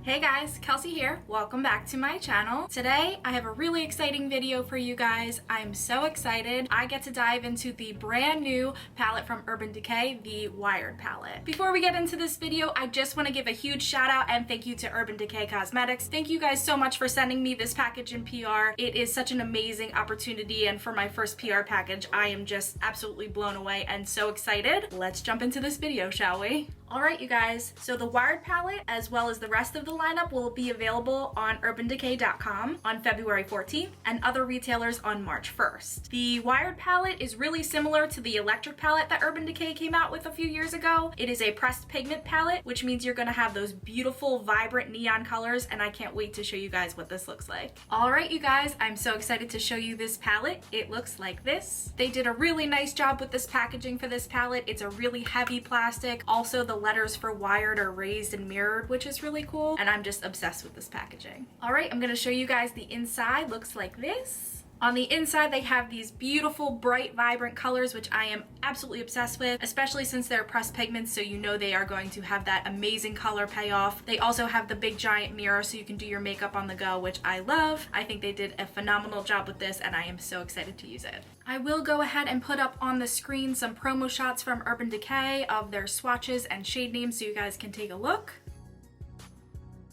Hey guys, Kelsey here. Welcome back to my channel. Today, I have a really exciting video for you guys. I'm so excited. I get to dive into the brand new palette from Urban Decay, the Wired palette. Before we get into this video, I just want to give a huge shout out and thank you to Urban Decay Cosmetics. Thank you guys so much for sending me this package in PR. It is such an amazing opportunity, and for my first PR package, I am just absolutely blown away and so excited. Let's jump into this video, shall we? Alright you guys, so the Wired palette as well as the rest of the lineup will be available on urbandecay.com on February 14th and other retailers on March 1st. The Wired palette is really similar to the Electric palette that Urban Decay came out with a few years ago. It is a pressed pigment palette, which means you're going to have those beautiful vibrant neon colors, and I can't wait to show you guys what this looks like. Alright you guys, I'm so excited to show you this palette. It looks like this. They did a really nice job with this packaging for this palette. It's a really heavy plastic. Also, the letters for Wired are raised and mirrored, which is really cool, and I'm just obsessed with this packaging. Alright, I'm going to show you guys the inside. Looks like this. On the inside, they have these beautiful, bright, vibrant colors, which I am absolutely obsessed with, especially since they're pressed pigments, so you know they are going to have that amazing color payoff. They also have the big giant mirror so you can do your makeup on the go, which I love. I think they did a phenomenal job with this, and I am so excited to use it. I will go ahead and put up on the screen some promo shots from Urban Decay of their swatches and shade names so you guys can take a look.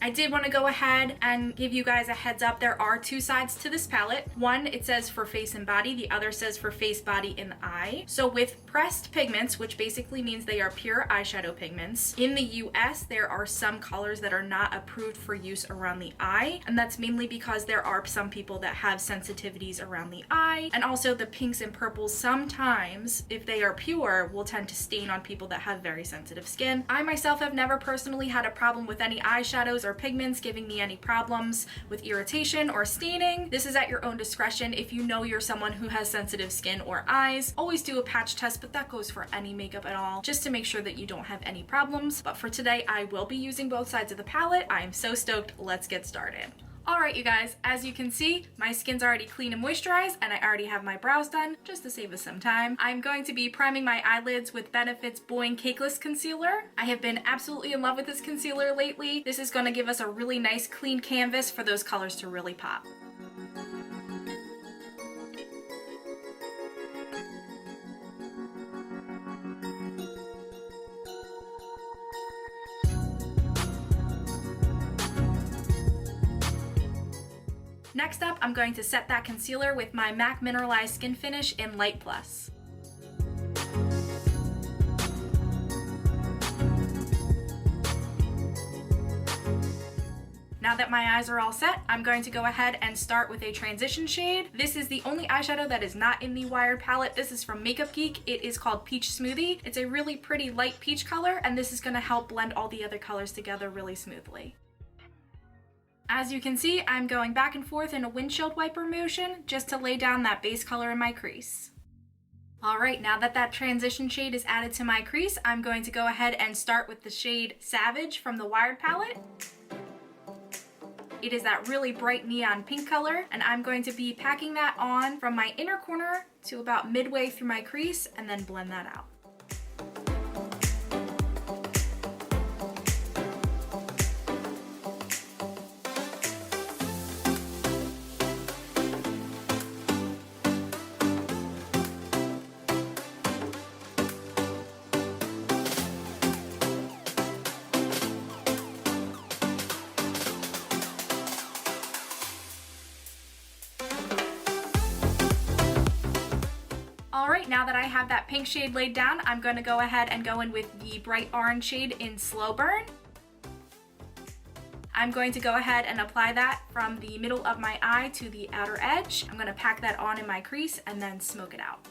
I did want to go ahead and give you guys a heads up. There are two sides to this palette. One, it says for face and body. The other says for face, body, and eye. So with pressed pigments, which basically means they are pure eyeshadow pigments, in the US, there are some colors that are not approved for use around the eye. And that's mainly because there are some people that have sensitivities around the eye. And also the pinks and purples sometimes, if they are pure, will tend to stain on people that have very sensitive skin. I myself have never personally had a problem with any eyeshadows or pigments giving me any problems with irritation or staining. This is at your own discretion. If you know you're someone who has sensitive skin or eyes, always do a patch test, but that goes for any makeup at all, just to make sure that you don't have any problems. But for today, I will be using both sides of the palette. I am so stoked. Let's get started. Alright you guys, as you can see, my skin's already clean and moisturized, and I already have my brows done, just to save us some time. I'm going to be priming my eyelids with Benefit's Boing Cakeless Concealer. I have been absolutely in love with this concealer lately. This is going to give us a really nice clean canvas for those colors to really pop. Next up, I'm going to set that concealer with my MAC Mineralized Skin Finish in Light Plus. Now that my eyes are all set, I'm going to go ahead and start with a transition shade. This is the only eyeshadow that is not in the Wired palette. This is from Makeup Geek. It is called Peach Smoothie. It's a really pretty light peach color, and this is going to help blend all the other colors together really smoothly. As you can see, I'm going back and forth in a windshield wiper motion just to lay down that base color in my crease. Alright, now that that transition shade is added to my crease, I'm going to go ahead and start with the shade Savage from the Wired palette. It is that really bright neon pink color, and I'm going to be packing that on from my inner corner to about midway through my crease and then blend that out. Alright, now that I have that pink shade laid down, I'm going to go ahead and go in with the bright orange shade in Slow Burn. I'm going to go ahead and apply that from the middle of my eye to the outer edge. I'm going to pack that on in my crease and then smoke it out.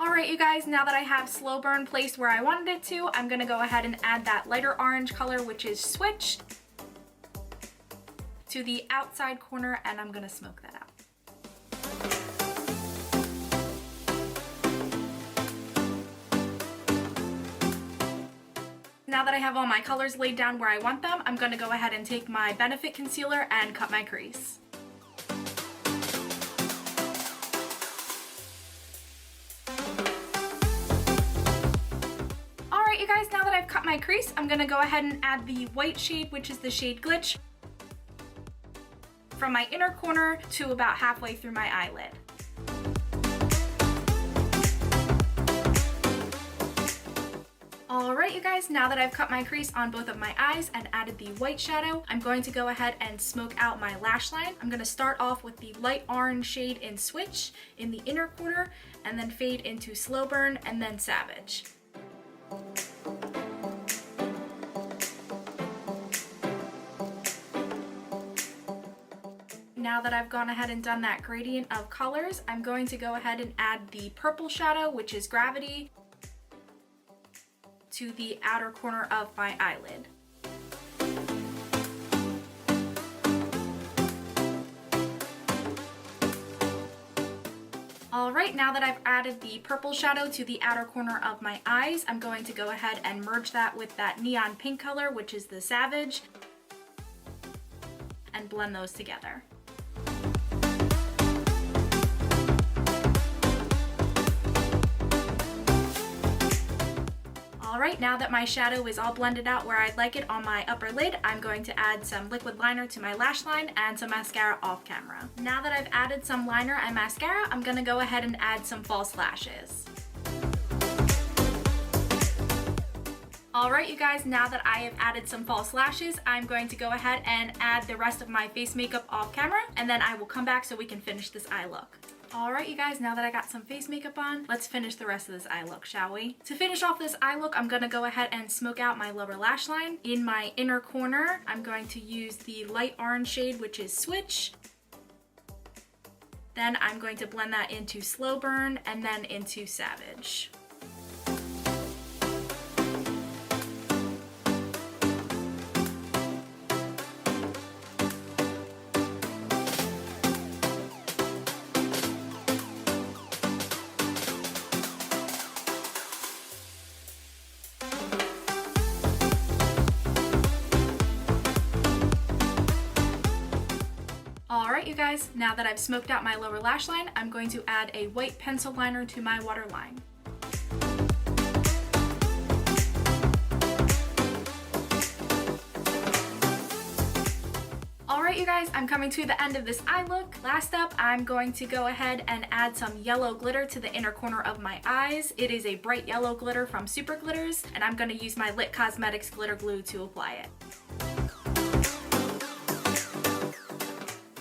Alright you guys, now that I have Slow Burn placed where I wanted it to, I'm going to go ahead and add that lighter orange color, which is Switch, to the outside corner, and I'm going to smoke that out. now that I have all my colors laid down where I want them, I'm going to go ahead and take my Benefit concealer and cut my crease. Alright you guys, now that I've cut my crease, I'm going to go ahead and add the white shade, which is the shade Glitch, from my inner corner to about halfway through my eyelid. Alright you guys, now that I've cut my crease on both of my eyes and added the white shadow, I'm going to go ahead and smoke out my lash line. I'm going to start off with the light orange shade in Switch in the inner corner, and then fade into Slow Burn and then Savage. Now that I've gone ahead and done that gradient of colors, I'm going to go ahead and add the purple shadow, which is Gravity, to the outer corner of my eyelid. Alright, now that I've added the purple shadow to the outer corner of my eyes, I'm going to go ahead and merge that with that neon pink color, which is the Savage, and blend those together. Alright, now that my shadow is all blended out where I'd like it on my upper lid, I'm going to add some liquid liner to my lash line and some mascara off camera. Now that I've added some liner and mascara, I'm going to go ahead and add some false lashes. Alright you guys, now that I have added some false lashes, I'm going to go ahead and add the rest of my face makeup off camera, and then I will come back so we can finish this eye look. Alright you guys, now that I got some face makeup on, let's finish the rest of this eye look, shall we? To finish off this eye look, I'm going to go ahead and smoke out my lower lash line. In my inner corner, I'm going to use the light orange shade, which is Switch. Then I'm going to blend that into Slow Burn and then into Savage. Alright you guys, now that I've smoked out my lower lash line, I'm going to add a white pencil liner to my waterline. Alright you guys, I'm coming to the end of this eye look. Last up, I'm going to go ahead and add some yellow glitter to the inner corner of my eyes. It is a bright yellow glitter from Super Glitters, and I'm going to use my Lit Cosmetics glitter glue to apply it.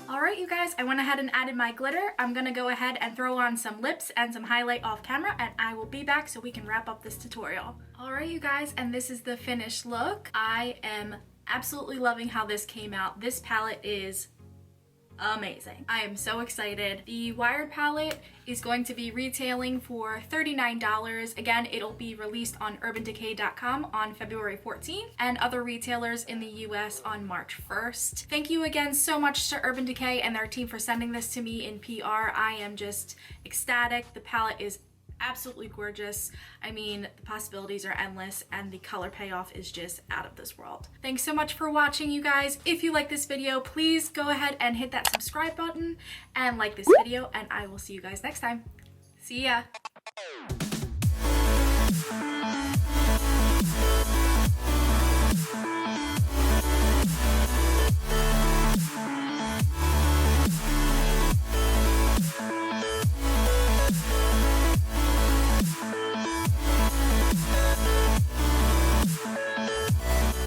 Alright you guys, I went ahead and added my glitter. I'm going to go ahead and throw on some lips and some highlight off camera, and I will be back so we can wrap up this tutorial. Alright you guys, and this is the finished look. I am absolutely loving how this came out. This palette is amazing. I am so excited. The Wired palette is going to be retailing for $39. Again, it'll be released on urbandecay.com on February 14th and other retailers in the US on March 1st. Thank you again so much to Urban Decay and their team for sending this to me in PR. I am just ecstatic. The palette is absolutely gorgeous. I mean, the possibilities are endless and the color payoff is just out of this world. Thanks so much for watching, you guys. If you like this video, please go ahead and hit that subscribe button and like this video, and I will see you guys next time. See ya!